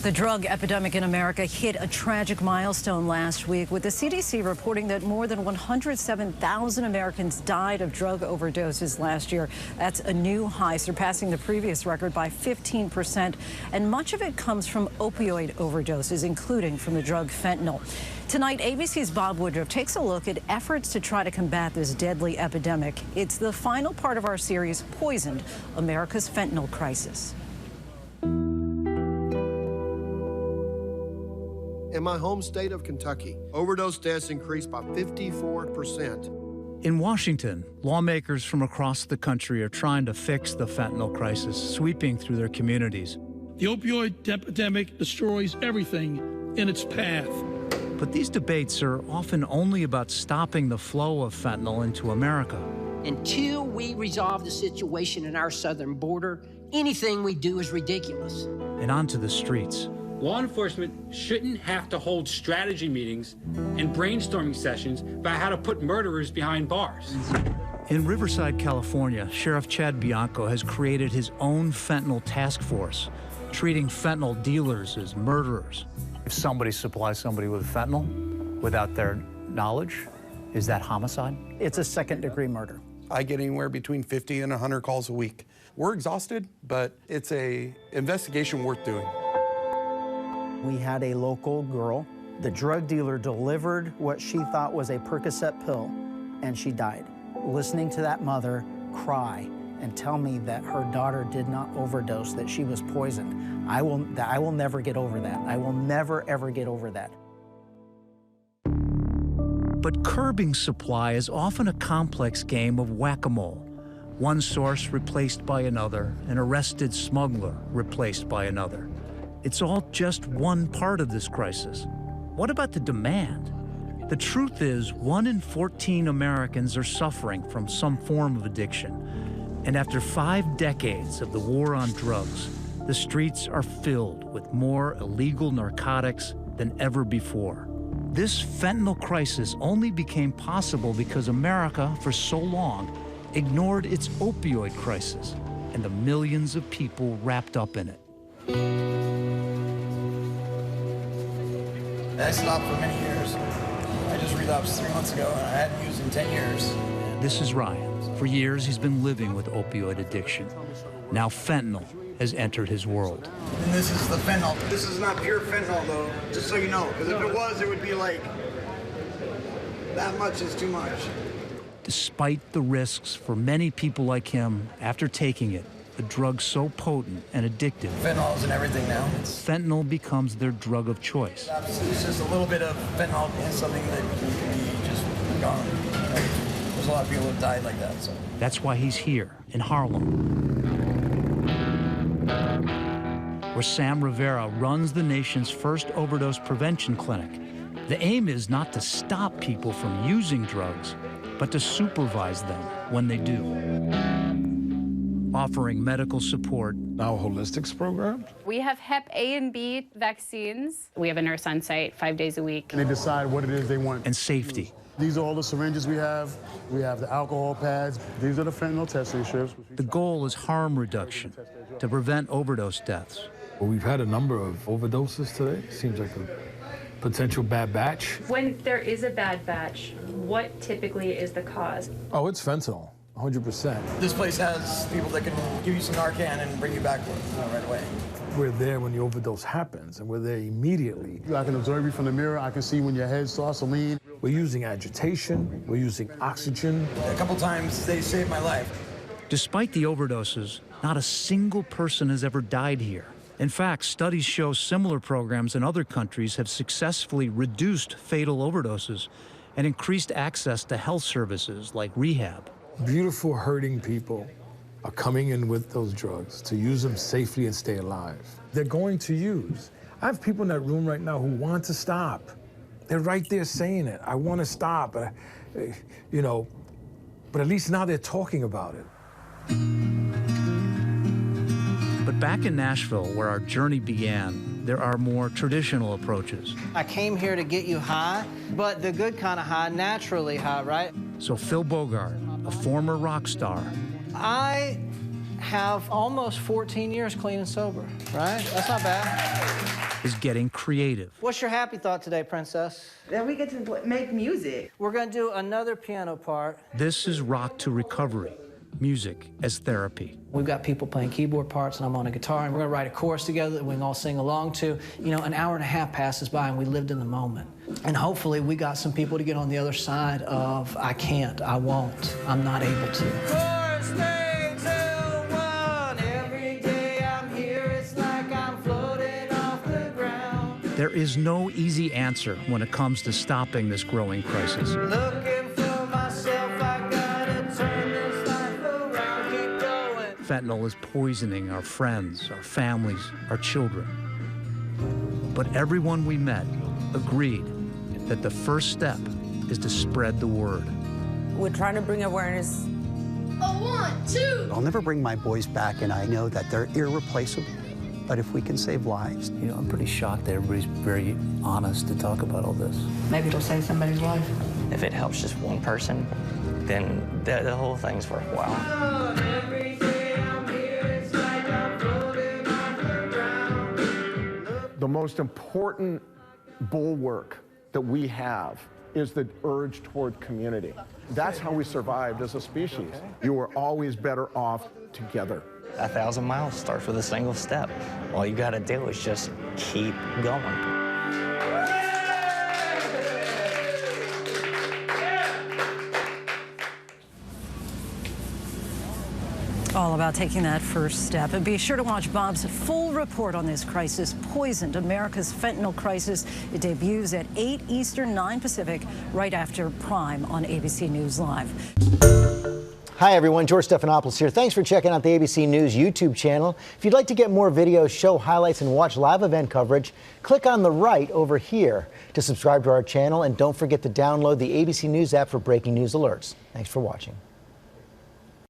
The drug epidemic in America hit a tragic milestone last week, with the CDC reporting that more than 107,000 Americans died of drug overdoses last year. That's a new high, surpassing the previous record by 15%. And much of it comes from opioid overdoses, including from the drug fentanyl. Tonight, ABC's Bob Woodruff takes a look at efforts to try to combat this deadly epidemic. It's the final part of our series, Poisoned, America's Fentanyl Crisis. In my home state of Kentucky, overdose deaths increased by 54%. In Washington, lawmakers from across the country are trying to fix the fentanyl crisis sweeping through their communities. The opioid epidemic destroys everything in its path. But these debates are often only about stopping the flow of fentanyl into America. Until we resolve the situation in our southern border, anything we do is ridiculous. And onto the streets. Law enforcement shouldn't have to hold strategy meetings and brainstorming sessions about how to put murderers behind bars. In Riverside, California, Sheriff Chad Bianco has created his own fentanyl task force, treating fentanyl dealers as murderers. If somebody supplies somebody with fentanyl without their knowledge, is that homicide? It's a second-degree murder. I get anywhere between 50 and 100 calls a week. We're exhausted, but it's an investigation worth doing. We had a local girl. The drug dealer delivered what she thought was a Percocet pill, and she died. Listening to that mother cry and tell me that her daughter did not overdose, that she was poisoned, I will never get over that. I will never, ever get over that. But curbing supply is often a complex game of whack-a-mole. One source replaced by another, an arrested smuggler replaced by another. It's all just one part of this crisis. What about the demand? The truth is, 1 in 14 Americans are suffering from some form of addiction. And after 5 decades of the war on drugs, the streets are filled with more illegal narcotics than ever before. This fentanyl crisis only became possible because America, for so long, ignored its opioid crisis and the millions of people wrapped up in it. I stopped for many years. I just relapsed 3 months ago, and I hadn't used in 10 years. This is Ryan. For years, he's been living with opioid addiction. Now fentanyl has entered his world. And this is the fentanyl. This is not pure fentanyl, though, just so you know. Because if it was, it would be like, that much is too much. Despite the risks for many people like him, after taking it, a drug so potent and addictive, Fentanyl is in everything now. fentanyl becomes their drug of choice. It's just a little bit of fentanyl and something that can be just gone. There's a lot of people who have died like that. So That's why he's here in Harlem, where Sam Rivera runs the nation's first overdose prevention clinic. The aim is not to stop people from using drugs, but to supervise them when they do. Offering medical support. Now a holistics program. We have Hep A and B vaccines. We have a nurse on site 5 days a week. They decide what it is they want. And safety. These are all the syringes we have. We have the alcohol pads. These are the fentanyl testing strips. The goal is harm reduction to prevent overdose deaths. Well, we've had a number of overdoses today. Seems like a potential bad batch. When there is a bad batch, what typically is the cause? Oh, it's fentanyl. 100%. this place has people that can give you some Narcan and bring you back right away. We're there when the overdose happens, and we're there immediately. I can observe you from the mirror. I can see when your head starts to lean. We're using agitation. We're using oxygen. A couple times, they saved my life. Despite the overdoses, not a single person has ever died here. In fact, studies show similar programs in other countries have successfully reduced fatal overdoses and increased access to health services like rehab. Beautiful, hurting people are coming in with those drugs to use them safely and stay alive. They're going to use. I have people in that room right now who want to stop. They're right there saying it. I want to stop, but but at least now they're talking about it. But back in Nashville, where our journey began, there are more traditional approaches. I came here to get you high, but the good kind of high, naturally high, right? So Phil Bogart, a former rock star, I have almost 14 years clean and sober, right? That's not bad. is getting creative. What's your happy thought today, Princess? That we get to make music. We're going to do another piano part. This is Rock to Recovery, music as therapy. We've got people playing keyboard parts, and I'm on a guitar, and we're going to write a chorus together that we can all sing along to. You know, an hour and a half passes by, and we lived in the moment. And hopefully we got some people to get on the other side of, I can't, I won't, I'm not able to. Chorus 3, 2, 1. Every day I'm here, it's like I'm floating off the ground. There is no easy answer when it comes to stopping this growing crisis. Looking for myself, I gotta turn this life around, keep going. Fentanyl is poisoning our friends, our families, our children. But everyone we met agreed that the first step is to spread the word. We're trying to bring awareness. 1, 2. I'll never bring my boys back, and I know that they're irreplaceable. But if we can save lives. You know, I'm pretty shocked that everybody's very honest to talk about all this. Maybe it'll save somebody's life. If it helps just one person, then the whole thing's worthwhile. The most important bulwark that we have is the urge toward community. That's how we survived as a species. You are always better off together. 1,000 miles starts with a single step. All you gotta do is just keep going. All about taking that first step. And be sure to watch Bob's full report on this crisis, Poisoned, America's Fentanyl Crisis. It debuts at 8 Eastern, 9 Pacific, right after Prime on ABC News Live. Hi, everyone. George Stephanopoulos here. Thanks for checking out the ABC News YouTube channel. If you'd like to get more videos, show highlights, and watch live event coverage, click on the right over here to subscribe to our channel. And don't forget to download the ABC News app for breaking news alerts. Thanks for watching.